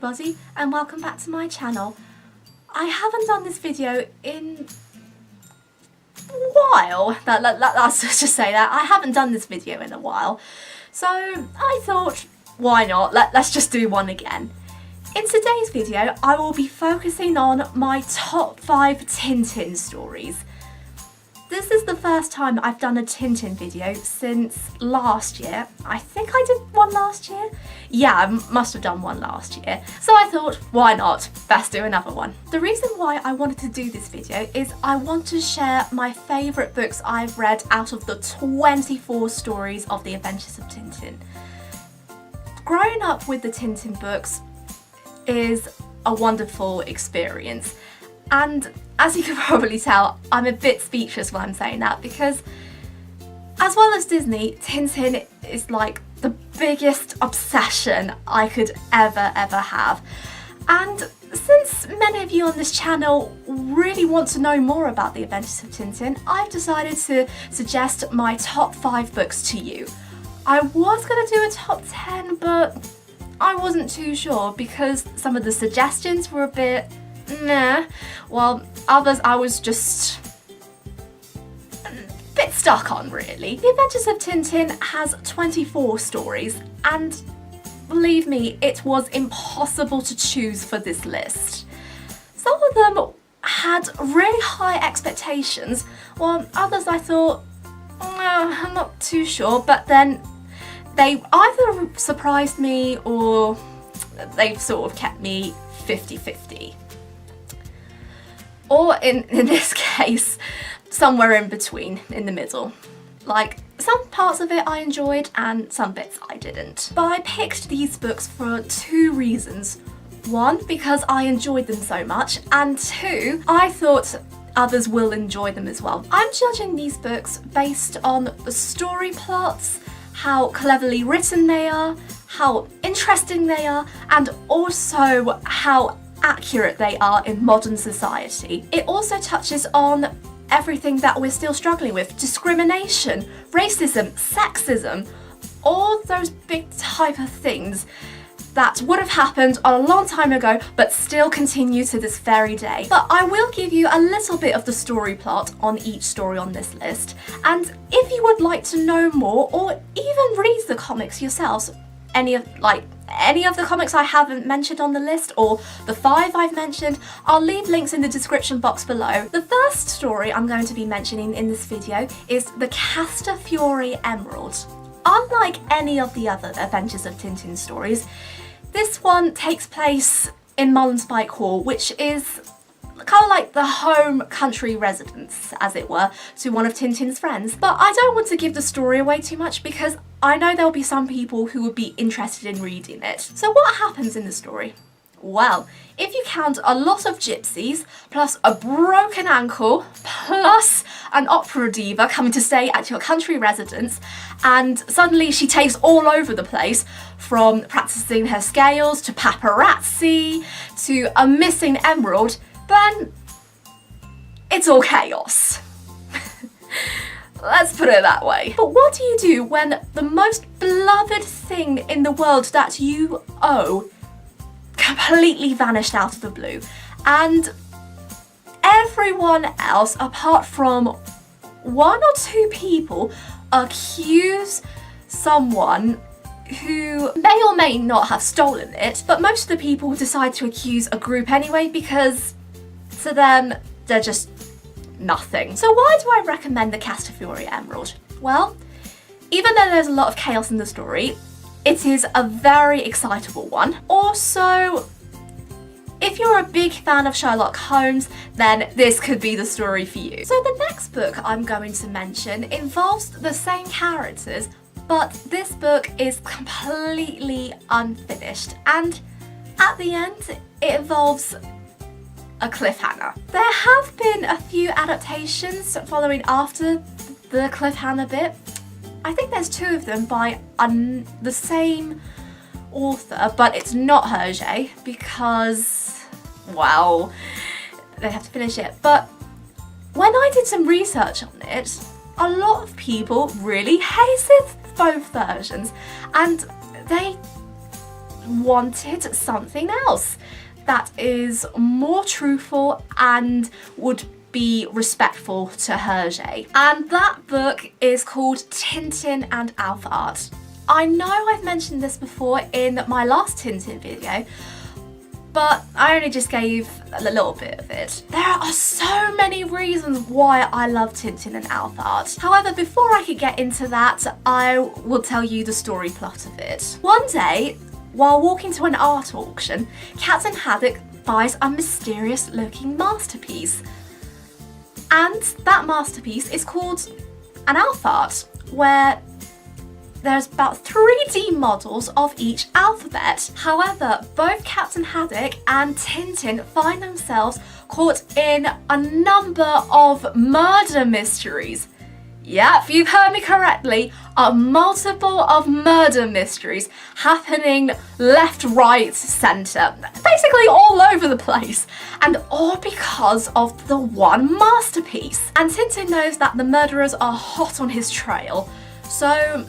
everybody and welcome back to my channel. I haven't done this video in a while, let's just say that. I haven't done this video in a while, so I thought why not, let's just do one again. In today's video I will be focusing on my top 5 Tintin stories. This is the first time I've done a Tintin video since last year. I think I did one last year? Yeah, I must have done one last year. So I thought, why not? Let's do another one. The reason why I wanted to do this video is I want to share my favourite books I've read out of the 24 stories of the Adventures of Tintin. Growing up with the Tintin books is a wonderful experience. And as you can probably tell, I'm a bit speechless when I'm saying that because as well as Disney, Tintin is like the biggest obsession I could ever have. And since many of you on this channel really want to know more about the Adventures of Tintin, I've decided to suggest my top 5 books to you. I was going to do a top 10, but I wasn't too sure because some of the suggestions were a bit nah, while others I was just a bit stuck on, really. The Adventures of Tintin has 24 stories, and believe me, it was impossible to choose for this list. Some of them had really high expectations, while others I thought, I'm not too sure, but then they either surprised me or they've sort of kept me 50-50. Or in this case, somewhere in between, in the middle. Like, some parts of it I enjoyed and some bits I didn't. But I picked these books for 2 reasons. 1, because I enjoyed them so much, and 2, I thought others will enjoy them as well. I'm judging these books based on the story plots, how cleverly written they are, how interesting they are, and also how accurate they are in modern society. It also touches on everything that we're still struggling with: discrimination, racism, sexism, all those big type of things that would have happened a long time ago but still continue to this very day. But I will give you a little bit of the story plot on each story on this list, and if you would like to know more or even read the comics yourselves, any of the comics I haven't mentioned on the list, or the 5 I've mentioned, I'll leave links in the description box below. The first story I'm going to be mentioning in this video is the Castafiore Emerald. Unlike any of the other Adventures of Tintin stories, this one takes place in Spike Hall, which is kind of like the home country residence, as it were, to one of Tintin's friends. But I don't want to give the story away too much because I know there'll be some people who would be interested in reading it. So what happens in the story? Well, if you count a lot of gypsies, plus a broken ankle, plus an opera diva coming to stay at your country residence, and suddenly she takes all over the place, from practicing her scales to paparazzi to a missing emerald, then it's all chaos. Let's put it that way. But what do you do when the most beloved thing in the world that you owe completely vanished out of the blue, and everyone else apart from 1 or 2 people accuse someone who may or may not have stolen it, but most of the people decide to accuse a group anyway because to them they're just nothing. So why do I recommend the Castafiore Emerald? Well, even though there's a lot of chaos in the story, it is a very excitable one. Also, if you're a big fan of Sherlock Holmes, then this could be the story for you. So the next book I'm going to mention involves the same characters, but this book is completely unfinished, and at the end it involves a cliffhanger. There have been a few adaptations following after the cliffhanger bit. I think there's 2 of them by the same author, but it's not Hergé because, well, they have to finish it. But when I did some research on it, a lot of people really hated both versions, and they wanted something else that is more truthful and would be respectful to Hergé. And that book is called Tintin and Alph-Art. I know I've mentioned this before in my last Tintin video, but I only just gave a little bit of it. There are so many reasons why I love Tintin and Alph-Art. However, before I could get into that, I will tell you the story plot of it. One day, while walking to an art auction, Captain Haddock buys a mysterious looking masterpiece. And that masterpiece is called an Alph-Art, where there's about 3D models of each alphabet. However, both Captain Haddock and Tintin find themselves caught in a number of murder mysteries. Yep, you've heard me correctly, a multiple of murder mysteries happening left, right, centre, basically all over the place, and all because of the one masterpiece. And Tintin knows that the murderers are hot on his trail, so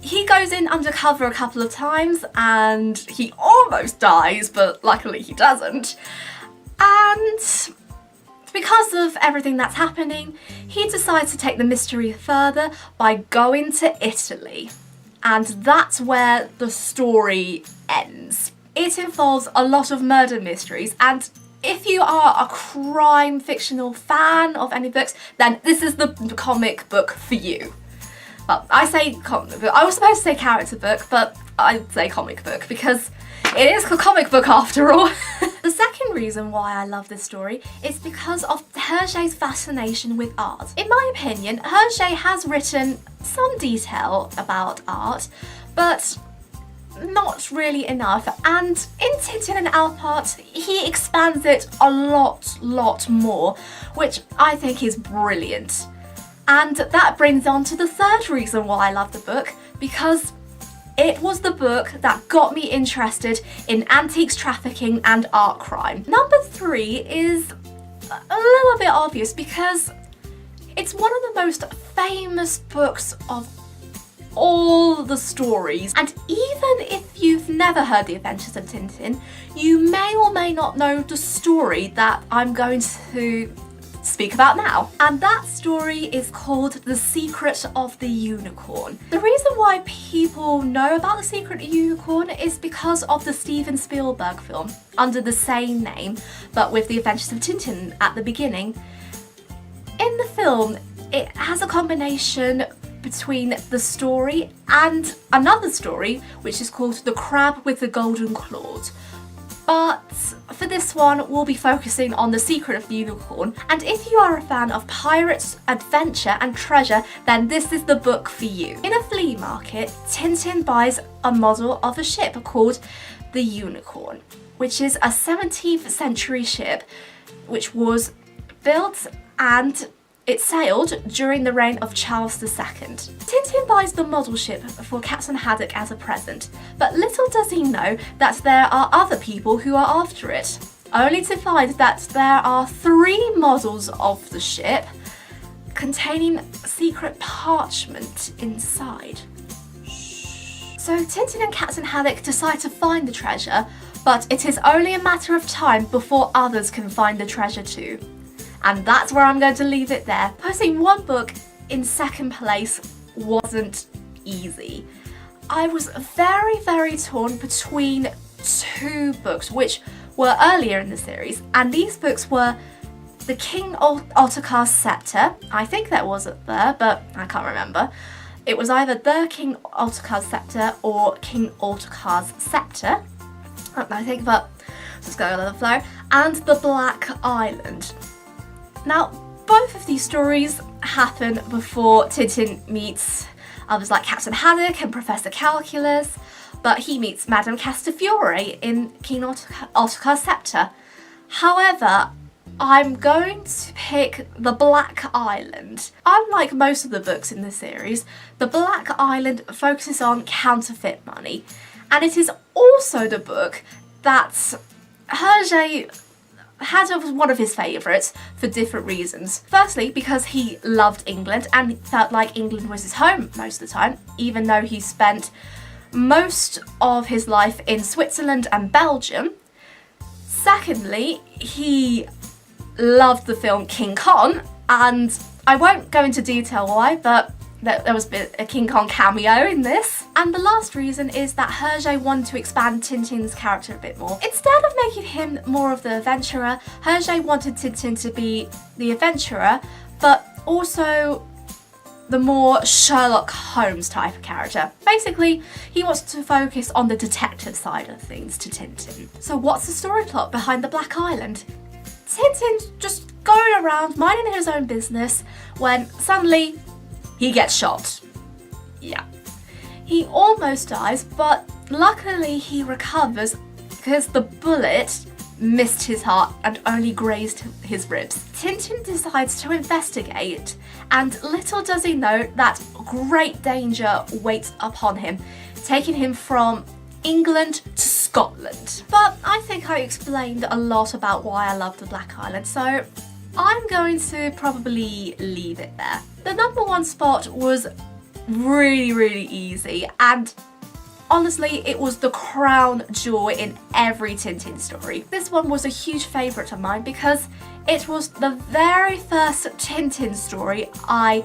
he goes in undercover a couple of times and he almost dies, but luckily he doesn't. And because of everything that's happening, he decides to take the mystery further by going to Italy. And that's where the story ends. It involves a lot of murder mysteries, and if you are a crime fictional fan of any books, then this is the comic book for you. Well, I say comic book. I was supposed to say character book, but I'd say comic book because it is a comic book after all. The second reason why I love this story is because of Hergé's fascination with art. In my opinion, Hergé has written some detail about art, but not really enough. And in Tintin and Alph-Art, he expands it a lot more, which I think is brilliant. And that brings on to the third reason why I love the book, because it was the book that got me interested in antiques trafficking and art crime. Number 3 is a little bit obvious because it's one of the most famous books of all the stories. And even if you've never heard The Adventures of Tintin, you may or may not know the story that I'm going to speak about now. And that story is called The Secret of the Unicorn. The reason why people know about The Secret of the Unicorn is because of the Steven Spielberg film under the same name, but with The Adventures of Tintin at the beginning. In the film, it has a combination between the story and another story, which is called The Crab with the Golden Claws. But for this one, we'll be focusing on The Secret of the Unicorn. And if you are a fan of pirates, adventure and treasure, then this is the book for you. In a flea market, Tintin buys a model of a ship called the Unicorn, which is a 17th century ship which was built and it sailed during the reign of Charles II. Tintin buys the model ship for Captain Haddock as a present, but little does he know that there are other people who are after it, only to find that there are 3 models of the ship containing secret parchment inside. So Tintin and Captain Haddock decide to find the treasure, but it is only a matter of time before others can find the treasure too. And that's where I'm going to leave it there. Posting one book in second place wasn't easy. I was very torn between 2 books which were earlier in the series, and these books were The King Ottokar's Scepter. I think that was it there, but I can't remember. It was either The King Ottokar's Scepter or King Ottokar's Scepter, I think, but just go with the flow. And The Black Island. Now, both of these stories happen before Tintin meets others like Captain Haddock and Professor Calculus, but he meets Madame Castafiore in King Ottokar's Scepter. However, I'm going to pick The Black Island. Unlike most of the books in the series, The Black Island focuses on counterfeit money, and it is also the book that Hergé had as one of his favourites for different reasons. Firstly, because he loved England and felt like England was his home most of the time, even though he spent most of his life in Switzerland and Belgium. Secondly, he loved the film King Kong, and I won't go into detail why, but there was a King Kong cameo in this. And the last reason is that Hergé wanted to expand Tintin's character a bit more. Instead of making him more of the adventurer, Hergé wanted Tintin to be the adventurer, but also the more Sherlock Holmes type of character. Basically, he wants to focus on the detective side of things to Tintin. So what's the story plot behind the Black Island? Tintin's just going around minding his own business when suddenly he gets shot. Yeah. He almost dies, but luckily he recovers because the bullet missed his heart and only grazed his ribs. Tintin decides to investigate, and little does he know that great danger waits upon him, taking him from England to Scotland. But I think I explained a lot about why I love the Black Island, so I'm going to probably leave it there. The number one spot was really easy, and honestly, it was the crown jewel in every Tintin story. This one was a huge favourite of mine because it was the very first Tintin story I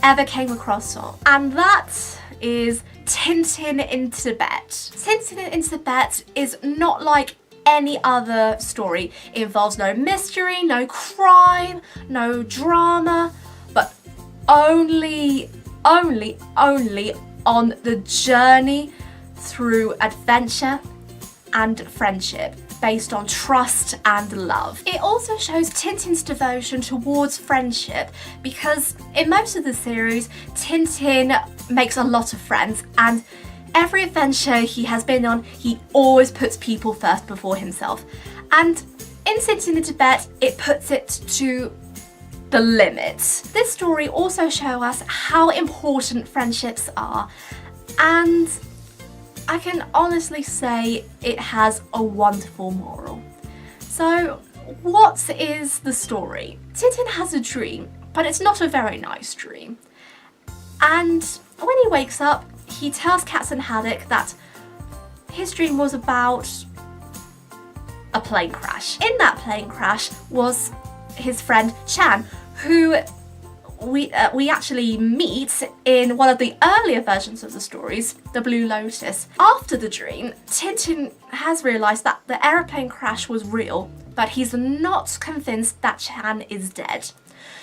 ever came across on, and that is Tintin in Tibet. Tintin in Tibet is not like any other story. It involves no mystery, no crime, no drama, but only on the journey through adventure and friendship based on trust and love. It also shows Tintin's devotion towards friendship because in most of the series, Tintin makes a lot of friends, and every adventure he has been on, he always puts people first before himself. And in Tintin in Tibet, it puts it to the limit. This story also shows us how important friendships are, and I can honestly say it has a wonderful moral. So what is the story? Tintin has a dream, but it's not a very nice dream. And when he wakes up, he tells Captain Haddock that his dream was about a plane crash. In that plane crash was his friend Chan, who we actually meet in one of the earlier versions of the stories, the Blue Lotus. After the dream, Tintin has realised that the aeroplane crash was real, but he's not convinced that Chan is dead.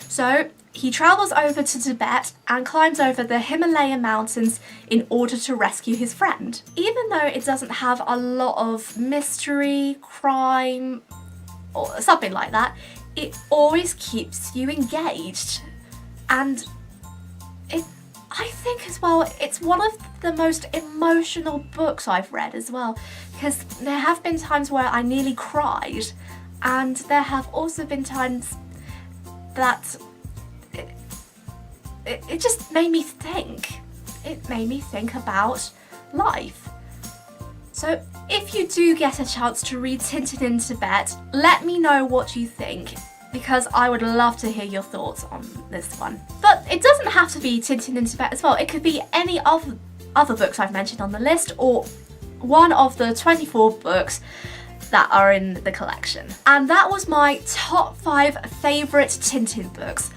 So he travels over to Tibet and climbs over the Himalayan mountains in order to rescue his friend. Even though it doesn't have a lot of mystery, crime, or something like that, it always keeps you engaged. And I think as well, it's one of the most emotional books I've read as well, because there have been times where I nearly cried, and there have also been times that it just made me think. It made me think about life. So if you do get a chance to read Tintin in Tibet, let me know what you think, because I would love to hear your thoughts on this one. But it doesn't have to be Tintin in Tibet as well. It could be any of other books I've mentioned on the list, or one of the 24 books that are in the collection. And that was my top 5 favourite Tintin books.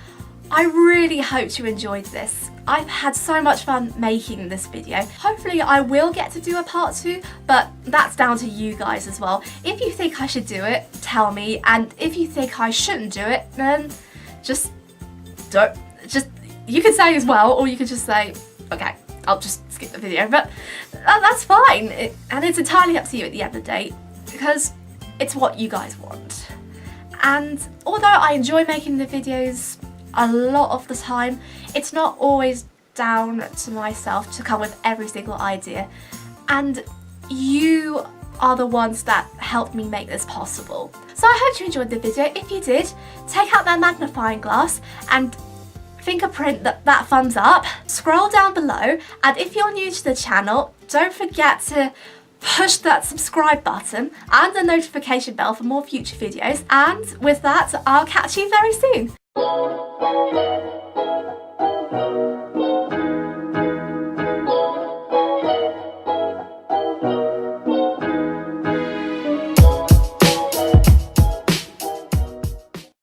I really hope you enjoyed this. I've had so much fun making this video. Hopefully I will get to do a part 2, but that's down to you guys as well. If you think I should do it, tell me, and if you think I shouldn't do it, then just don't. You can say as well, or you could just say, okay, I'll just skip the video, but that's fine. And it's entirely up to you at the end of the day, because it's what you guys want. And although I enjoy making the videos a lot of the time, it's not always down to myself to come with every single idea, and you are the ones that helped me make this possible. So I hope you enjoyed the video. If you did, take out that magnifying glass and fingerprint that thumbs up, scroll down below, and if you're new to the channel, don't forget to push that subscribe button and the notification bell for more future videos. And with that, I'll catch you very soon.